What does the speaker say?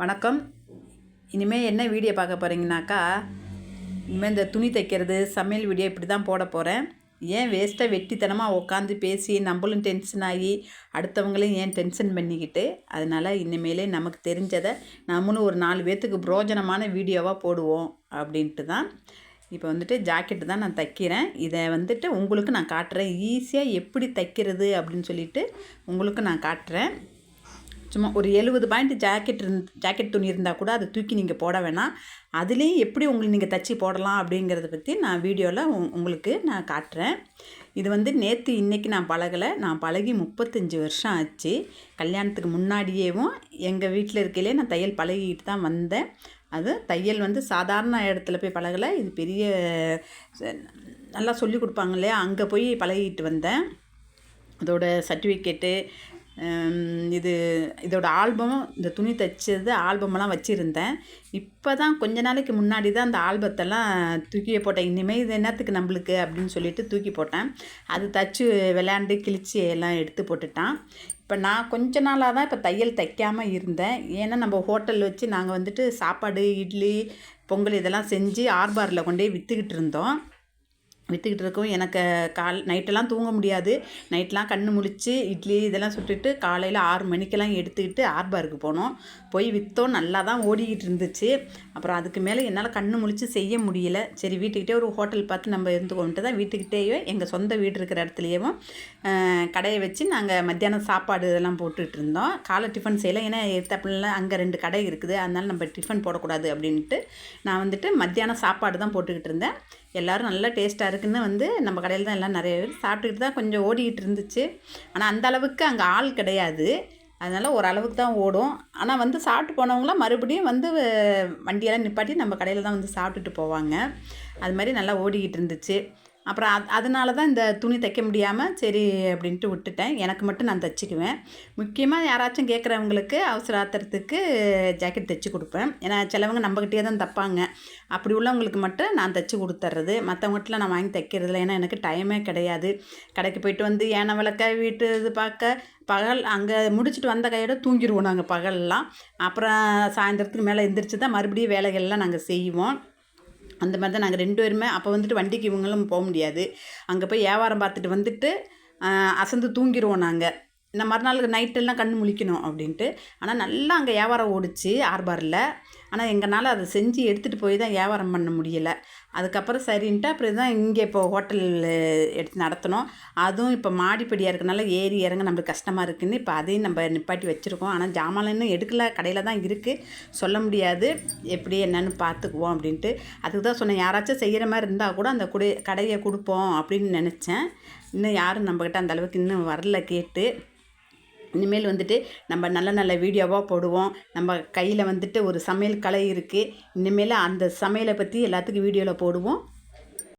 வணக்கம். இனிமேல் என்ன வீடியோ பார்க்க போகிறீங்கனாக்கா, இனிமேல் இந்த துணி தைக்கிறது சமையல் வீடியோ இப்படி தான் போட போகிறேன். ஏன் வேஸ்ட்டாக வெட்டித்தனமாக உட்காந்து பேசி நம்மளும் டென்ஷன் ஆகி அடுத்தவங்களையும் ஏன் டென்ஷன் பண்ணிக்கிட்டு, அதனால் இனிமேலே நமக்கு தெரிஞ்சதை நம்மளும் ஒரு 4 பேர்த்துக்கு பிரோஜனமான வீடியோவாக போடுவோம் அப்படின்ட்டு தான். இப்போ வந்துட்டு ஜாக்கெட்டு தான் நான் தைக்கிறேன். இதை வந்துட்டு உங்களுக்கு நான் காட்டுறேன். ஈஸியாக எப்படி தைக்கிறது அப்படின்னு சொல்லிட்டு உங்களுக்கு நான் காட்டுறேன். சும்மா ஒரு 70 பாயிண்ட் ஜாக்கெட் துணி இருந்தால் கூட அதை தூக்கி நீங்கள் போட வேணாம். அதுலேயும் எப்படி உங்களுக்கு நீங்கள் தச்சு போடலாம் அப்படிங்கிறத பற்றி நான் வீடியோவில் உங்களுக்கு நான் காட்டுறேன். இது வந்து நேற்று இன்றைக்கி நான் பழகலை. நான் பழகி 35 வருஷம் ஆச்சு. கல்யாணத்துக்கு முன்னாடியேவும் எங்கள் வீட்டில் இருக்கையிலே நான் தையல் பழகிட்டு தான் வந்தேன். அது தையல் வந்து சாதாரண இடத்துல போய் பழகலை. இது பெரிய நல்லா சொல்லி கொடுப்பாங்க இல்லையா, அங்கே போய் பழகிட்டு வந்தேன். அதோட சர்டிஃபிகேட்டு, இதோட ஆல்பமும், இந்த துணி தைச்சது ஆல்பமெல்லாம் வச்சுருந்தேன். இப்போ தான் கொஞ்ச நாளைக்கு முன்னாடி தான் அந்த ஆல்பத்தெல்லாம் தூக்கி போட்டேன். இனிமேல் இது என்னத்துக்கு நம்மளுக்கு அப்படின்னு சொல்லிட்டு தூக்கி போட்டேன். அது தச்சு விளையாண்டு கிழிச்சி எல்லாம் எடுத்து போட்டுட்டான். இப்போ நான் கொஞ்ச நாளாக தான் இப்போ தையல் தைக்காமல் இருந்தேன். ஏன்னா நம்ம ஹோட்டல் வச்சு நாங்கள் வந்துட்டு சாப்பாடு, இட்லி, பொங்கல் இதெல்லாம் செஞ்சு ஆர்பாரில் கொண்டு போய் விற்றுக்கிட்டு இருக்கவும் எனக்கு நைட்டெல்லாம் தூங்க முடியாது. நைட்டெலாம் கண்ணு முழித்து இட்லி இதெல்லாம் சுட்டுட்டு காலையில் 6 மணிக்கெல்லாம் எடுத்துக்கிட்டு ஆர்பாருக்கு போனோம். போய் விற்றோம். நல்லா தான் ஓடிக்கிட்டு இருந்துச்சு. அப்புறம் அதுக்கு மேலே என்னால் கண்ணு முழித்து செய்ய முடியல. சரி, வீட்டுக்கிட்டே ஒரு ஹோட்டல் பார்த்து நம்ம இருந்துக்கோன்ட்டு தான் வீட்டுக்கிட்டேயே எங்கள் சொந்த வீடு இருக்கிற இடத்துலையும் கடையை வச்சு நாங்கள் மத்தியானம் சாப்பாடு இதெல்லாம் போட்டுக்கிட்டு இருந்தோம். காலை டிஃபன் செய்யலை. ஏன்னா எத்தப்பில் அங்கே 2 கடை இருக்குது. அதனால் நம்ம டிஃபன் போடக்கூடாது அப்படின்ட்டு நான் வந்துட்டு மத்தியானம் சாப்பாடு தான் போட்டுக்கிட்டு இருந்தேன். எல்லோரும் நல்லா டேஸ்ட்டாக இருக்குன்னு வந்து நம்ம கடையில் தான் எல்லாம் நிறைய பேர் சாப்பிட்டுக்கிட்டு தான் கொஞ்சம் ஓடிக்கிட்டு இருந்துச்சு. ஆனால் அந்த அளவுக்கு அங்கே ஆள் கிடையாது. அதனால் ஓரளவுக்கு தான் ஓடும். ஆனால் வந்து சாப்பிட்டு போனவங்களாம் மறுபடியும் வந்து வண்டியெல்லாம் நிப்பாட்டி நம்ம கடையில் தான் வந்து சாப்பிட்டுட்டு போவாங்க. அது மாதிரி நல்லா ஓடிக்கிட்டு இருந்துச்சு. அப்புறம் அதனால தான் இந்த துணி தைக்க முடியாமல் சரி அப்படின்ட்டு விட்டுட்டேன். எனக்கு மட்டும் நான் தைச்சிக்குவேன். முக்கியமாக யாராச்சும் கேட்குறவங்களுக்கு அவசர ஆத்திரத்துக்கு ஜாக்கெட் தைச்சி கொடுப்பேன். ஏன்னா சிலவங்க நம்மக்கிட்டே தான் தைப்பாங்க. அப்படி உள்ளவங்களுக்கு மட்டும் நான் தைச்சி கொடுத்துட்றது. மற்றவங்ககிட்டலாம் நான் வாங்கி தைக்கிறதில்ல. ஏன்னா எனக்கு டைமே கிடையாது. கடைக்கு போயிட்டு வந்து ஏனை விளக்க, வீட்டு இது பார்க்க, பகல் அங்கே முடிச்சுட்டு வந்த கையோட தூங்கிடுவோம் நாங்கள் பகல்லாம். அப்புறம் சாயந்தரத்துக்கு மேலே எந்திரிச்சு தான் மறுபடியும் வேலைகள்லாம் நாங்கள் செய்வோம். அந்த மாதிரி தான் நாங்கள் 2 பேருமே. அப்போ வந்துட்டு வண்டிக்கு இவங்களும் போக முடியாது. அங்கே போய் வியாபாரம் பார்த்துட்டு வந்துட்டு அசந்து தூங்கிடுவோம் நாங்கள். இந்த மறுநாள் நைட்டெல்லாம் கண்ணு முழிக்கணும் அப்படின்ட்டு. ஆனால் நல்லா அங்கே வியாபாரம் ஓடிச்சு ஆர்பாரில். ஆனால் எங்களால் அதை செஞ்சு எடுத்துகிட்டு போய் தான் வியாபாரம் பண்ண முடியலை. அதுக்கப்புறம் சரின்ட்டு அப்புறம் தான் இங்கே இப்போ ஹோட்டல் எடுத்து நடத்தினோம். அதுவும் இப்போ மாடிப்படியாக இருக்கனால ஏறி இறங்க நம்மளுக்கு கஷ்டமாக இருக்குதுன்னு இப்போ அதையும் நம்ம நிப்பாட்டி வச்சுருக்கோம். ஆனால் ஜாமான் இன்னும் எடுக்கல, கடையில் தான் இருக்குது. சொல்ல முடியாது, எப்படி என்னன்னு பார்த்துக்குவோம் அப்படின்ட்டு. அதுக்கு தான் சொன்னேன், யாராச்சும் செய்கிற மாதிரி இருந்தால் கூட அந்த கடையை கொடுப்போம் அப்படின்னு நினச்சேன். இன்னும் யாரும் நம்மக்கிட்ட அந்தளவுக்கு இன்னும் வரல கேட்டு. இனிமேல் வந்துட்டு நம்ம நல்ல நல்ல வீடியோவாக போடுவோம். நம்ம கையில் வந்துட்டு ஒரு சமையல் கலை இருக்குது. இனிமேல் அந்த சமையலை பற்றி எல்லாத்துக்கும் வீடியோவில் போடுவோம்.